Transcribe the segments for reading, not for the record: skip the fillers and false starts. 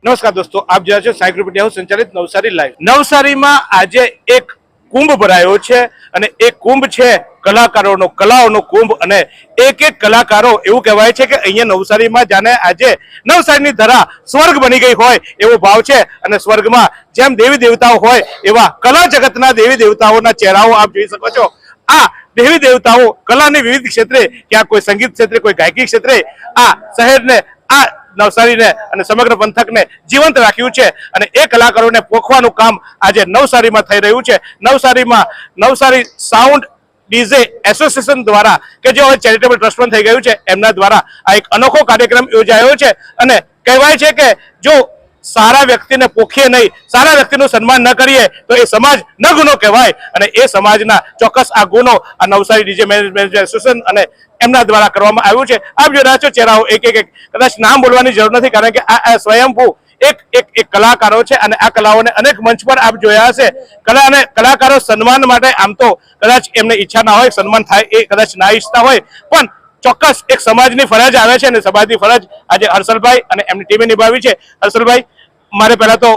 નમસ્કાર દોસ્તો, આપ જોયા છો સાયકલ મીડિયા હાઉસ સંચાલિત નવસારી લાઈવ। નવસારીમાં આજે એક કુંભ ભરાયો છે અને એ કુંભ છે કલાકારોનો, કલાઓનો કુંભ। અને એક એક કલાકારો એવું કહેવાય છે કે અહીંયા નવસારીમાં જાણે આજે નવસારીની ધરા સ્વર્ગ બની ગઈ હોય એવો ભાવ છે। અને સ્વર્ગમાં જેમ દેવી દેવતાઓ હોય એવા કલા જગતના દેવી દેવતાઓના ચહેરાઓ આપ જોઈ શકો છો। આ દેવી દેવતાઓ કલાની વિવિધ ક્ષેત્રે, ક્યાં કોઈ સંગીત ક્ષેત્રે, કોઈ ગાયકી ક્ષેત્રે આ શહેરને, આ નવસારીને અને સમગ્ર પંથકને જીવંત રાખ્યું છે। અને એ કલાકારોને પોખવાનું કામ આજે નવસારીમાં થઈ રહ્યું છે। નવસારીમાં નવસારી સાઉન્ડ ડીજે એસોસિએશન દ્વારા, કે જે હવે ચેરિટેબલ ટ્રસ્ટ પણ થઈ ગયું છે, એમના દ્વારા આ એક અનોખો કાર્યક્રમ યોજાયો છે। અને કહેવાય છે કે જો સારા વ્યક્તિને પોખીએ નહીં, સારા વ્યક્તિનું સન્માન ન કરીએ તો એ સમાજ ન ગુનો કહેવાય। અને એ સમાજના ચોક્કસ આ ગુનો આ નવસારી ડીજે મેનેજમેન્ટ એસોસિએશન અને એમના દ્વારા કરવામાં આવ્યું છે। આપ જોઈ રહ્યા છો ચહેરાઓ એક એક, કદાચ નામ બોલવાની જરૂર નથી, કારણ કે આ સ્વયંભૂ એક કલાકારો છે અને આ કલાઓને અનેક મંચ પર આપ જોયા હશે। કલા અને કલાકારો સન્માન માટે આમ તો કદાચ એમને ઈચ્છા ના હોય, સન્માન થાય એ કદાચ ના ઈચ્છતા હોય, પણ ચોક્કસ એક સમાજની ફરજ આવે છે અને સમાજની ફરજ આજે હર્ષલભાઈ અને એમની ટીમે નિભાવી છે। હર્ષલભાઈ, મારે પહેલા તો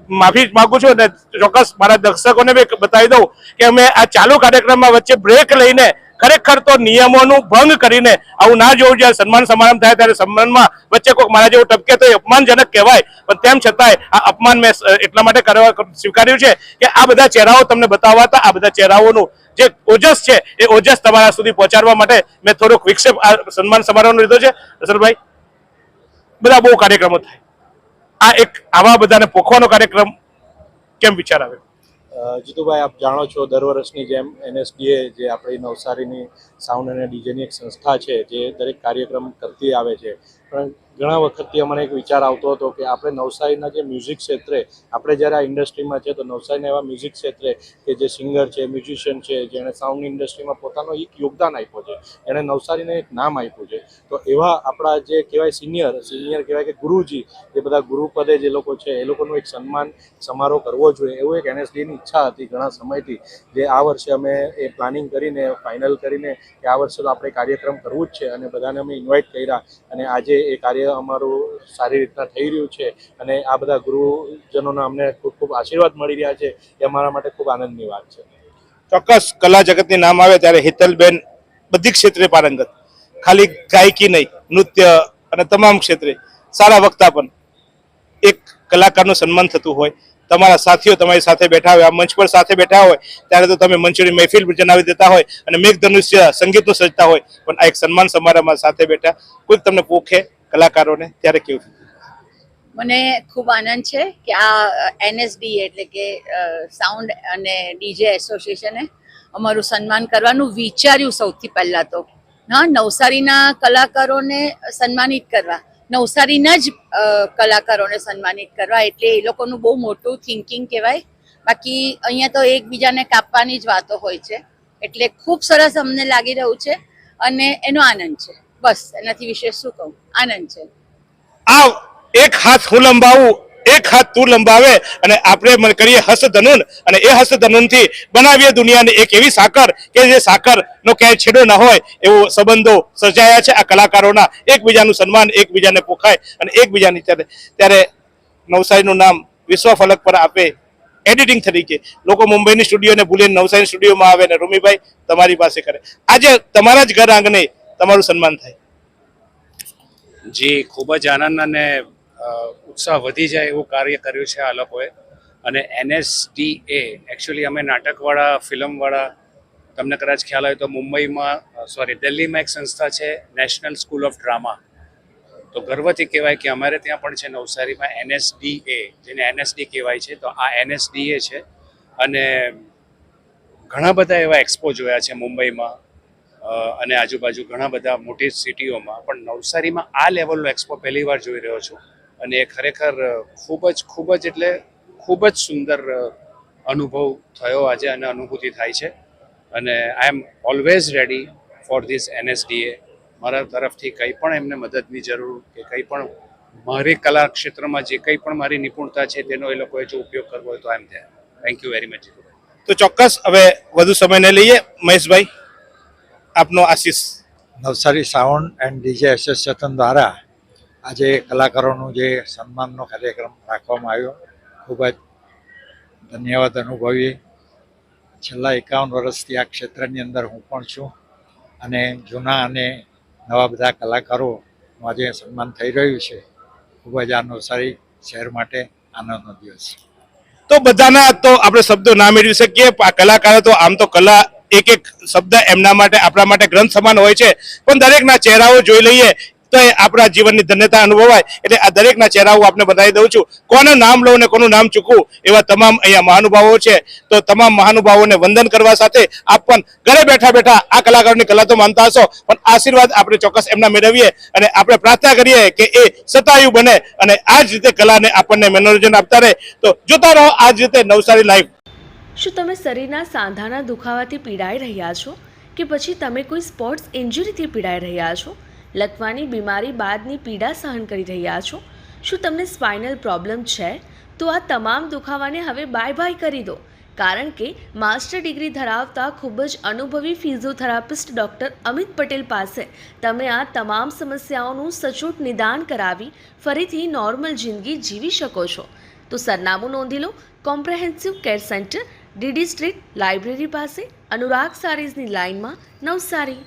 માફી માંગુ છું અને ચોક્કસ મારા દર્શકોને બી બતાવી દઉં કે અમે આ ચાલુ કાર્યક્રમમાં વચ્ચે બ્રેક લઈને ખરેખર તો નિયમોનું ભંગ કરીને આવું ના જોવું। જ્યારે સન્માન સમારંભ થાય ત્યારે સન્માનમાં વચ્ચે કોઈ મારા જેવું ટપકે તો એ અપમાનજનક કહેવાય, પણ તેમ છતાંય આ અપમાન મેં એટલા માટે સ્વીકાર્યું છે કે આ બધા ચહેરાઓ તમને બતાવવા હતા। આ બધા ચહેરાઓનું જે ઓજસ છે એ ઓજસ તમારા સુધી પહોંચાડવા માટે મેં થોડોક વિક્ષેપ આ સન્માન સમારોહનો લીધો છે। અસલભાઈ, બધા બહુ કાર્યક્રમો થાય, આ એક આવા બધાને પોખવાનો કાર્યક્રમ કેમ વિચાર આવ્યો? જીતુભાઈ, આપ જાણો છો દર વર્ષની જેમ એનએસડીએ જે આપણી નવસારીની સાઉન્ડ અને ડીજેની એક સંસ્થા છે જે દરેક કાર્યક્રમ કરતી આવે છે, પણ ઘણા વખતથી મને એક વિચાર આવતો હતો કે આપણે નવસારીના જે મ્યુઝિક ક્ષેત્રે, આપણે જ્યારે આ ઇન્ડસ્ટ્રીમાં છે તો નવસારીના એવા મ્યુઝિક ક્ષેત્રે કે જે સિંગર છે, મ્યુઝિશિયન છે, જેણે સાઉન્ડ ઇન્ડસ્ટ્રીમાં પોતાનો એક યોગદાન આપ્યો છે, એણે નવસારીને એક નામ આપ્યું છે, તો એવા આપણા જે કહેવાય સિનિયર કહેવાય કે ગુરુજી, જે બધા ગુરુપદે જે લોકો છે એ લોકોનું એક સન્માન સમારોહ કરવો જોઈએ, એવું એક એનએસડીની ઈચ્છા હતી ઘણા સમયથી, જે આ વર્ષે અમે એ પ્લાનિંગ કરીને ફાઇનલ કરીને કે આ વર્ષે તો આપણે કાર્યક્રમ કરવું જ છે અને બધાને અમે ઇન્વાઇટ કર્યા અને આજે એ કાર્ય અમારું સારી રીતના થઈ રહ્યું છે। અને આ બધા ગુરુજનોના અમને ખૂબ ખૂબ આશીર્વાદ મળી રહ્યા છે, એ અમારા માટે ખૂબ આનંદની વાત છે। ચોક્કસ કલા જગતની નામ આવે ત્યારે હેતલબેન બધી ક્ષેત્રે પારંગત, ખાલી ગાયકી નહીં, નૃત્ય અને તમામ ક્ષેત્રે સારા વક્તા પણ। એક કલાકારનું સન્માન થતું હોય, તમારા સાથીઓ તમારી સાથે બેઠા હોય, આ મંચ પર સાથે બેઠા હોય ત્યારે તો તમે મંચની મહેફિલ જણાવી દેતા હોય અને મેઘધનુષ્ય સંગીતનું સજતા હોય, પણ આ એક સન્માન સમારોહમાં સાથે બેઠા કોઈક તમને પોખે કલાકારોને, ત્યારે કેવું? મને ખૂબ આનંદ છે કે આ એનએસડી એટલે કે સાઉન્ડ અને ડીજે એસોસિએશને અમારું સન્માન કરવાનું વિચાર્યું। સૌથી પહેલાં તો નવસારીના કલાકારોને સન્માનિત કરવા, નવસારીના જ કલાકારોને સન્માનિત કરવા, એટલે એ લોકોનું બહુ મોટું થિંકિંગ કહેવાય। બાકી અહીંયા તો એકબીજાને કાપવાની જ વાતો હોય છે, એટલે ખૂબ સરસ અમને લાગી રહ્યું છે અને એનો આનંદ છે। બસ એનાથી વિશેષ શું કહું, આનંદ છે। આ એક હાથ હું લંબાવું, એક હાથ તું લંબાવે અને આપણે કરીએ હસ્તધનુન, અને એ હસ્તધનુનથી બનાવીએ દુનિયાને એક એવી સાકર કે જે સાકરનો ક્યાંય છેડો ન હોય એવો સંબંધો સર્જાયા છે આ કલાકારોના। એકબીજાનું સન્માન, એકબીજાને પોખાય અને એકબીજાની ત્યારે નવસારીનું નામ વિશ્વ ફલક પર આપે એડિટિંગ તરીકે। લોકો મુંબઈની સ્ટુડિયોને ભૂલીને નવસારી સ્ટુડિયોમાં આવે ને રૂમીભાઈ તમારી પાસે કરે, આજે તમારા જ ઘર આંગણે તમારું સન્માન થાય। જી, ખૂબ જ આનંદ અને ઉત્સાહ વધી જાય એવું કાર્ય કર્યું છે આ લોકોએ। અને એનએસડીએ એકચ્યુઅલી અમે નાટકવાળા, ફિલ્મવાળા, તમને કદાચ ખ્યાલ હોય તો મુંબઈમાં દિલ્હીમાં એક સંસ્થા છે નેશનલ સ્કૂલ ઓફ ડ્રામા, તો ગર્વથી કહેવાય કે અમારે ત્યાં પણ છે નવસારીમાં એનએસડીએ, જેને એનએસડી કહેવાય છે, તો આ એનએસડીએ છે। અને ઘણા બધા એવા એક્સપો જોયા છે મુંબઈમાં અને આજુબાજુ ઘણા બધા મોટી સિટીઓમાં, પણ નવસારીમાં આ લેવલનો એક્સપો પહેલી વાર જોઈ રહ્યો છું અને એ ખરેખર ખૂબ જ એટલે ખૂબ જ સુંદર અનુભવ થયો આજે અને અનુભૂતિ થાય છે। અને I am always ready for this NSDA. મારા તરફથી કંઈ પણ એમને મદદની જરૂર કે કંઈ પણ મારી કલા ક્ષેત્રમાં જે કંઈ પણ મારી નિપુણતા છે તેનો એ લોકોએ જો ઉપયોગ કરવો હોય તો I am there. Thank you very much. તો ચોક્કસ હવે વધુ સમય ન લઈએ, મહેશભાઈ આપનો આશીષ। Navsari sound and DJ association દ્વારા આજે કલાકારોનું જે સન્માનનો કાર્યક્રમ રાખવામાં આવ્યો, ખૂબ જ ધન્યવાદ અનુભવીએ. છેલ્લા 51 વર્ષથી આ ક્ષેત્રની અંદર હું પણ છું અને જૂના અને નવા બધા કલાકારોનું આજે સન્માન થઈ રહ્યું છે. ખૂબ જ આ નવસારી શહેર માટે આનંદનો દિવસ છે. તો બધાના તો આપણે શબ્દો ના મેળવી શકીએ. આ કલાકારો તો આમ તો કલા એક એક શબ્દ એમના માટે આપણા માટે ગ્રંથ સમાન હોય છે, પણ દરેકના ચહેરાઓ જોઈ લઈએ તો એ આપણા જીવનની ધન્યતા અનુભવાય. એટલે આ દરેકના ચહેરાઓ આપને બતાવી દઉં છું. કોનું નામ લઉં ને કોનું નામ ચૂકવું એવા તમામ અહીંયા મહાનુભાવો છે. તો તમામ મહાનુભાવોને વંદન કરવા સાથે આપ પણ ઘરે બેઠા બેઠા આ કલાકારોની કલા તો માનતા હશો, પણ આશીર્વાદ આપણે ચોક્કસ એમના મેળવીએ અને આપણે પ્રાર્થના કરીએ કે એ સતાયુ બને અને આ જ રીતે કલાને આપણને મનોરંજન આપતા રહે. તો જોતા રહો આ જ રીતે નવસારી લાઈવ. શું તમે શરીરના સાંધાના દુખાવાથી પીડાઈ રહ્યા છો કે પછી તમે કોઈ સ્પોર્ટ્સ ઇન્જરીથી પીડાઈ રહ્યા છો? લકવાની બીમારી બાદની પીડા સહન કરી રહ્યા છો? શું તમને સ્પાઇનલ પ્રોબ્લેમ છે? તો આ તમામ દુખાવાને હવે બાય બાય કરી દો, કારણ કે માસ્ટર ડિગ્રી ધરાવતા ખૂબ જ અનુભવી ફિઝિયોથેરાપિસ્ટ ડૉક્ટર અમિત પટેલ પાસે તમે આ તમામ સમસ્યાઓનું સચોટ નિદાન કરાવી ફરીથી નોર્મલ જિંદગી જીવી શકો છો. તો સરનામું નોંધી લો. Comprehensive care centre, DD street, library પાસે, અનુરાગ સારીઝની લાઇનમાં, નવસારી.